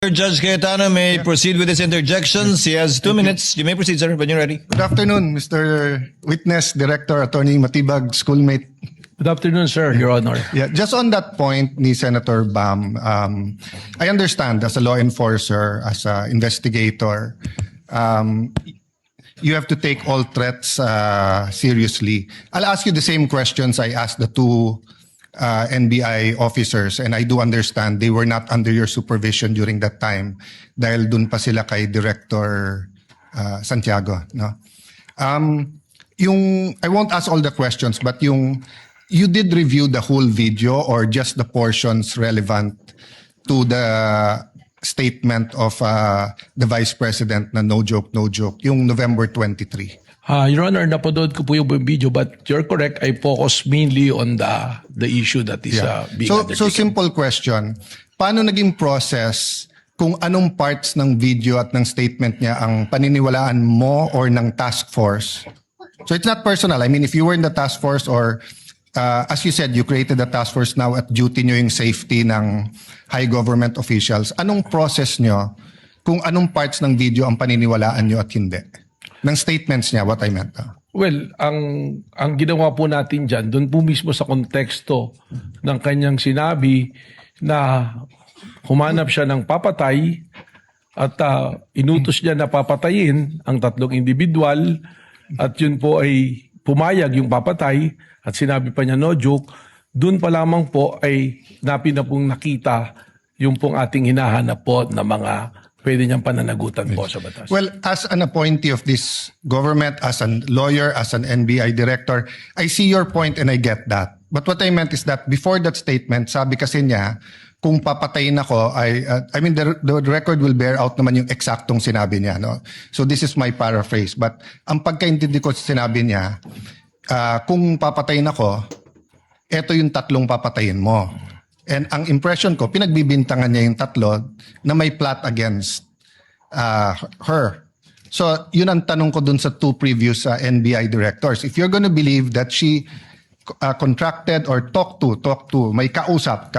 Judge Cayetano may proceed with his interjections. He has 2 minutes. You may proceed, sir, when you're ready. Good afternoon, Mr. Witness, Director, Attorney Matibag, schoolmate. Good afternoon, sir, Your Honor. Yeah, just on that point ni Senator Bam, I understand as a law enforcer, as an investigator, you have to take all threats seriously. I'll ask you the same questions I asked the two NBI officers, and I do understand they were not under your supervision during that time dahil dun pa sila kay Director Santiago. No? I won't ask all the questions, but you did review the whole video or just the portions relevant to the statement of the Vice President na no joke, yung November 23. Your Honor, napanood ko po yung video, but you're correct. I focus mainly on the issue that is being undertaken. So simple question. Paano naging process kung anong parts ng video at ng statement niya ang paniniwalaan mo or ng task force? So it's not personal. I mean, if you were in the task force or as you said, you created the task force now at duty nyo yung safety ng high government officials. Anong process nyo kung anong parts ng video ang paniniwalaan nyo at hindi? Ng statements niya, what I meant. Well, ang ginawa po natin dyan, doon po mismo sa konteksto ng kanyang sinabi na humanap siya ng papatay at inutos niya na papatayin ang tatlong individual at yun po ay pumayag yung papatay at sinabi pa niya no joke, doon pa lamang po ay na pong nakita yung pong ating hinahanap po na mga pwede niyang pananagutan po sa batas. Well, as an appointee of this government, as a lawyer, as an NBI director, I see your point and I get that. But what I meant is that before that statement, sabi kasi niya, kung papatayin ako, I mean, the record will bear out naman yung eksaktong sinabi niya. No? So this is my paraphrase. But ang pagkaintindi ko sa sinabi niya, kung papatayin ako, eto yung tatlong papatayin mo. And ang impression ko, pinagbibintangan niya yung tatlo na may plot against her. So, yun ang tanong ko dun sa two previous NBI directors. If you're gonna believe that she contracted or talked to, may kausap,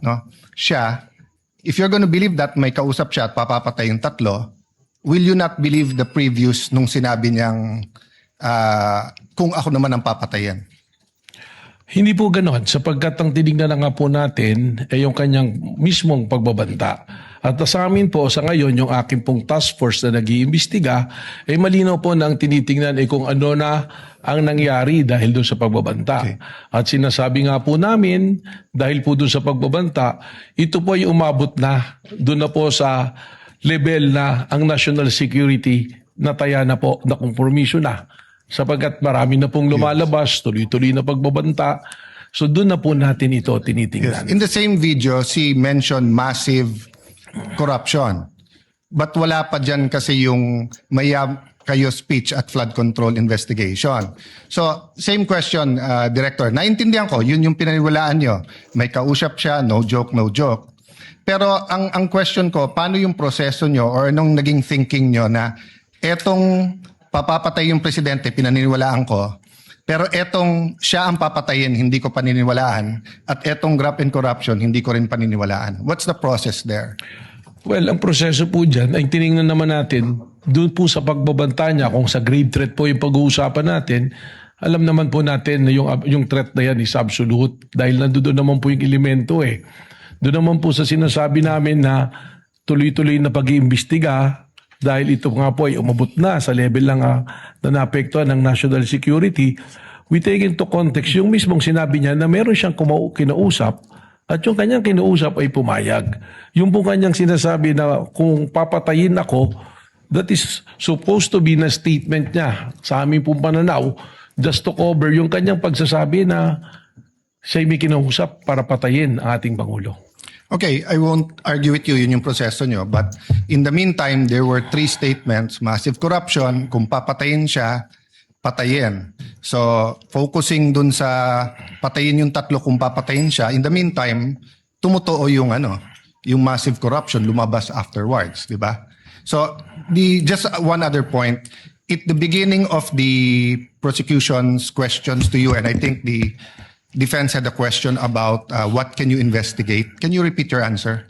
no? Siya, if you're gonna believe that may kausap siya at papapatay yung tatlo, will you not believe the previous nung sinabi niyang kung ako naman ang papatayin? Hindi po ganoon sapagkat ang tinignan na nga po natin ay yung kanyang mismong pagbabanta. At sa amin po sa ngayon yung aking pong task force na nag-iimbestiga ay malinaw po na ang tinitingnan ay kung ano na ang nangyari dahil doon sa pagbabanta. Okay. At sinasabi nga po namin dahil po doon sa pagbabanta, ito po ay umabot na doon na po sa level na ang national security nataya na po na kompromiso na. Sapagkat marami na pong lumalabas, tuloy-tuloy na pagbabanta. So doon na po natin ito tinitingnan. Yes. In the same video, she mentioned massive corruption. But wala pa dyan kasi yung kayo speech at flood control investigation. So same question, Director. Naintindihan ko, yun yung pinaniwalaan nyo. May kausap siya, no joke. Pero ang question ko, paano yung proseso nyo or anong naging thinking nyo na etong papapatay yung presidente, pinaniniwalaan ko. Pero etong siya ang papatayin, hindi ko paniniwalaan. At etong graft and corruption, hindi ko rin paniniwalaan. What's the process there? Well, ang proseso po dyan ay tinignan naman natin doon po sa pagbabanta niya kung sa grave threat po yung pag-uusapan natin. Alam naman po natin na yung threat na yan is absolute dahil nandoon naman po yung elemento eh. Doon naman po sa sinasabi namin na tuloy-tuloy na pag-iimbestiga dahil ito nga po ay umabot na sa level lang na naapektuhan ng national security, we take into context yung mismong sinabi niya na meron siyang kinausap at yung kanyang kinausap ay pumayag. Yung po kanyang sinasabi na kung papatayin ako, that is supposed to be na statement niya sa aming pong pananaw just to cover yung kanyang pagsasabi na siya'y may kinausap para patayin ang ating Pangulo. Okay, I won't argue with you, yun yung proseso nyo. But in the meantime, there were 3 statements. Massive corruption, kung papatayin siya, patayin. So, focusing dun sa patayin yung tatlo kung papatayin siya. In the meantime, tumutuo yung yung massive corruption, lumabas afterwards, di ba? So, just one other point. At the beginning of the prosecution's questions to you, and I think the defense had a question about what can you investigate. Can you repeat your answer?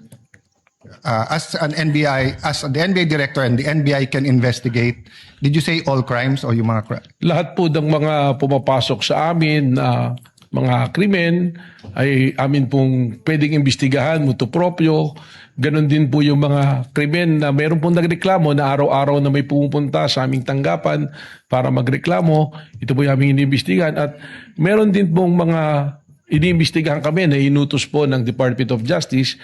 as an NBI, as the NBI director and the NBI can investigate, did you say all crimes o yung mga Lahat po ng mga pumapasok sa amin na mga krimen ay amin pong pwedeng imbestigahan, mutuo proprio. Ganon din po yung mga krimen na meron pong nagreklamo na araw-araw na may pumupunta sa aming tanggapan para magreklamo. Ito po yung aming iniimbestigahan. At meron din pong mga iniimbestigahan kami na inutos po ng Department of Justice,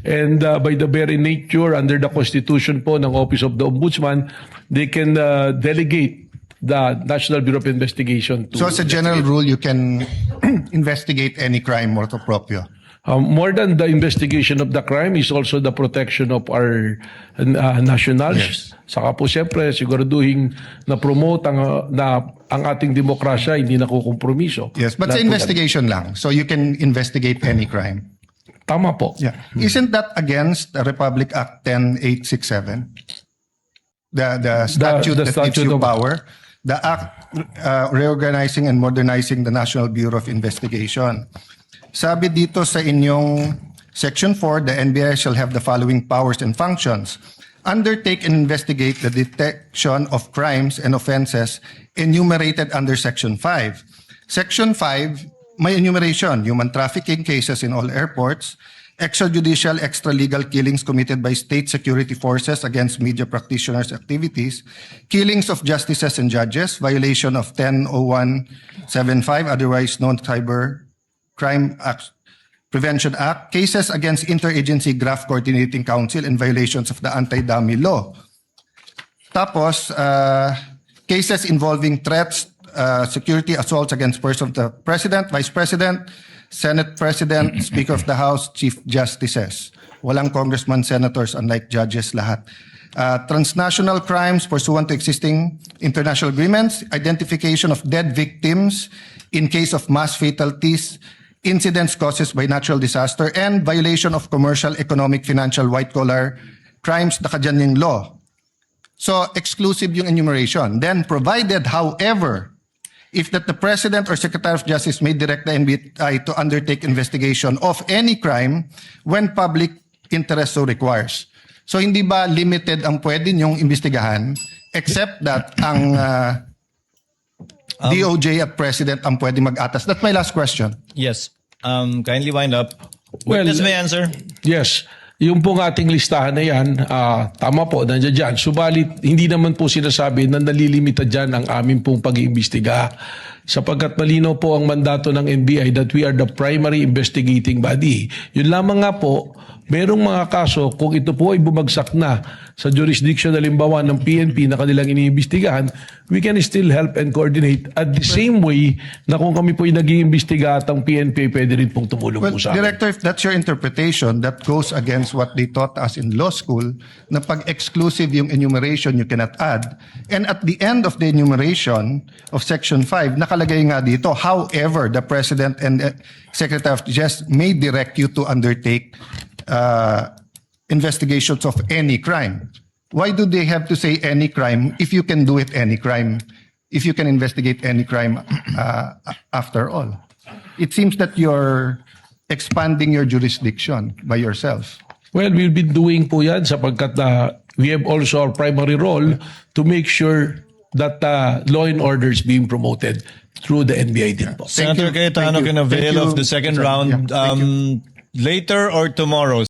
and by the very nature under the Constitution po ng Office of the Ombudsman, they can delegate the National Bureau of Investigation to... So as a general rule, you can investigate any crime motu proprio? More than the investigation of the crime is also the protection of our nationals. Yes. Saka po siyempre siguraduhin na promote ang ating demokrasya hindi nakukompromiso. Yes, but sa investigation lang. So you can investigate any crime. Tama po. Yeah. Isn't that against the Republic Act 10867? The statute the that gives statute you of- power. The act reorganizing and modernizing the National Bureau of Investigation. Sabi dito sa inyong Section 4, the NBI shall have the following powers and functions. Undertake and investigate the detection of crimes and offenses enumerated under Section 5. Section 5, may enumeration, human trafficking cases in all airports, extrajudicial, extralegal killings committed by state security forces against media practitioners' activities, killings of justices and judges, violation of 100175, otherwise known Cyber Crime Act, Prevention Act, cases against Interagency Graft Coordinating Council and violations of the Anti-Dummy Law. Tapos, cases involving threats, security assaults against persons of the President, Vice President, Senate President, Speaker of the House, Chief Justices. Walang congressman, senators, unlike judges lahat. Transnational crimes pursuant to existing international agreements, identification of dead victims in case of mass fatalities, incidents caused by natural disaster, and violation of commercial, economic, financial, white-collar crimes, nakadyan yung law. So, exclusive yung enumeration. Then, provided, however, if that the President or Secretary of Justice may direct the NBI to undertake investigation of any crime when public interest so requires. So, hindi ba limited ang pwede niyong imbestigahan except that ang DOJ at President ang pwede mag-atas? That's my last question. Yes. Kindly wind up. Well, Witness may answer. Yes. Yung pong ating listahan na yan, tama po, nandiyan dyan. Subalit, hindi naman po sinasabi na nalilimita dyan ang aming pong pag-iimbestiga. Sapagkat malinaw po ang mandato ng NBI that we are the primary investigating body. Yun lamang nga po, merong mga kaso, kung ito po ay bumagsak na sa jurisdiction halimbawa ng PNP na kanilang iniimbestigahan, we can still help and coordinate at the same way na kung kami po ay nag-iimbestiga at ang PNP pwede rin pong tumulong Well, po sa amin. Director, if that's your interpretation, that goes against what they taught us in law school, na pag exclusive yung enumeration, you cannot add. And at the end of the enumeration of Section 5, nakalagay nga dito, however, the President and Secretary of Justice may direct you to undertake investigations of any crime. Why do they have to say any crime if you can do it any crime, if you can investigate any crime after all? It seems that you're expanding your jurisdiction by yourself. Well, we've been doing po yan sapagkat we have also our primary role to make sure that law and order is being promoted through the NBI din po. Senator you. Cayetano Thank you. can avail Thank you. of the second Yeah, round thank you. later or tomorrow.